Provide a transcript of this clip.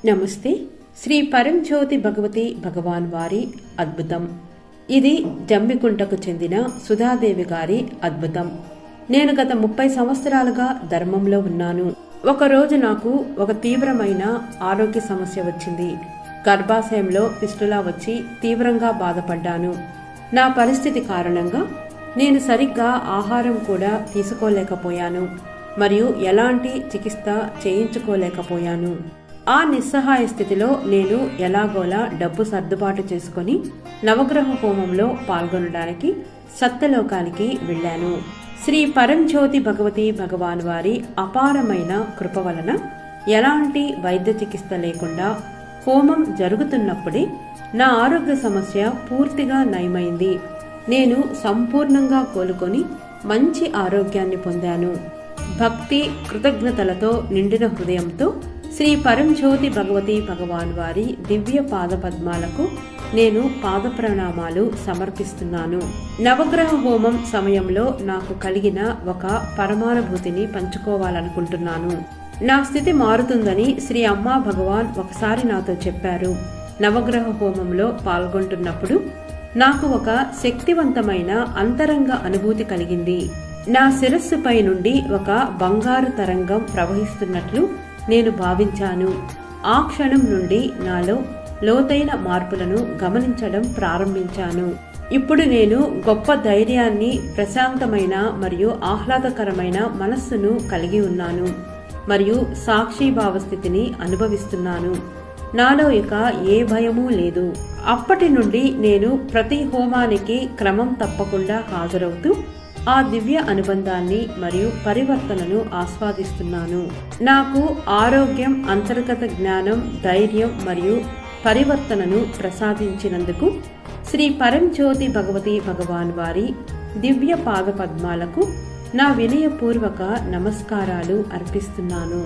నమస్తే. శ్రీ పరంజ్యోతి భగవతి భగవాన్ వారి అద్భుతం. ఇది జమ్మికుంటకు చెందిన సుధాదేవి గారి అద్భుతం. నేను గత 30 సంవత్సరాలుగా ధర్మంలో ఉన్నాను. ఒకరోజు నాకు ఒక తీవ్రమైన ఆరోగ్య సమస్య వచ్చింది. గర్భాశయంలో ఫిస్టులా వచ్చి తీవ్రంగా బాధపడ్డాను. నా పరిస్థితి కారణంగా నేను సరిగ్గా ఆహారం కూడా తీసుకోలేకపోయాను మరియు ఎలాంటి చికిత్స చేయించుకోలేకపోయాను. ఆ నిస్సహాయ స్థితిలో నేను ఎలాగోలా డబ్బు సర్దుబాటు చేసుకుని నవగ్రహ హోమంలో పాల్గొనడానికి సత్యలోకానికి వెళ్లాను. శ్రీ పరంజ్యోతి భగవతి భగవాన్ వారి అపారమైన కృప వలన ఎలాంటి వైద్య చికిత్స లేకుండా హోమం జరుగుతున్నప్పుడే నా ఆరోగ్య సమస్య పూర్తిగా నయమైంది. నేను సంపూర్ణంగా కోలుకొని మంచి ఆరోగ్యాన్ని పొందాను. భక్తి కృతజ్ఞతలతో నిండిన హృదయంతో శ్రీ పరంజ్యోతి భగవతి భగవాన్ వారి దివ్య పాద పద్మాలకు నేను పాద ప్రణామాలు సమర్పిస్తున్నాను. నవగ్రహ హోమం సమయంలో నాకు కలిగిన ఒక పరమానుభూతిని పంచుకోవాలనుకుంటున్నాను. నా స్థితి మారుతుందని శ్రీ అమ్మా భగవాన్ ఒకసారి నాతో చెప్పారు. నవగ్రహ హోమంలో పాల్గొంటున్నప్పుడు నాకు ఒక శక్తివంతమైన అంతరంగ అనుభూతి కలిగింది. నా శిరస్సుపై నుండి ఒక బంగారు తరంగం ప్రవహిస్తున్నట్లు నేను భావించాను. ఆ క్షణం నుండి నాలో లోతైన మార్పులను గమనించడం ప్రారంభించాను. ఇప్పుడు నేను గొప్ప ధైర్యాన్ని, ప్రశాంతమైన మరియు ఆహ్లాదకరమైన మనస్సును కలిగి ఉన్నాను మరియు సాక్షిభావ స్థితిని అనుభవిస్తున్నాను. నాలో ఇక ఏ భయమూ లేదు. అప్పటి నుండి నేను ప్రతి హోమానికి క్రమం తప్పకుండా హాజరవుతూ ఆ దివ్య అనుబంధాన్ని మరియు పరివర్తనను ఆస్వాదిస్తున్నాను. నాకు ఆరోగ్యం, అంతర్గత జ్ఞానం, ధైర్యం మరియు పరివర్తనను ప్రసాదించినందుకు శ్రీ పరంజ్యోతి భగవతి భగవాన్ వారి దివ్య పాద పద్మాలకు నా వినయపూర్వక నమస్కారాలు అర్పిస్తున్నాను.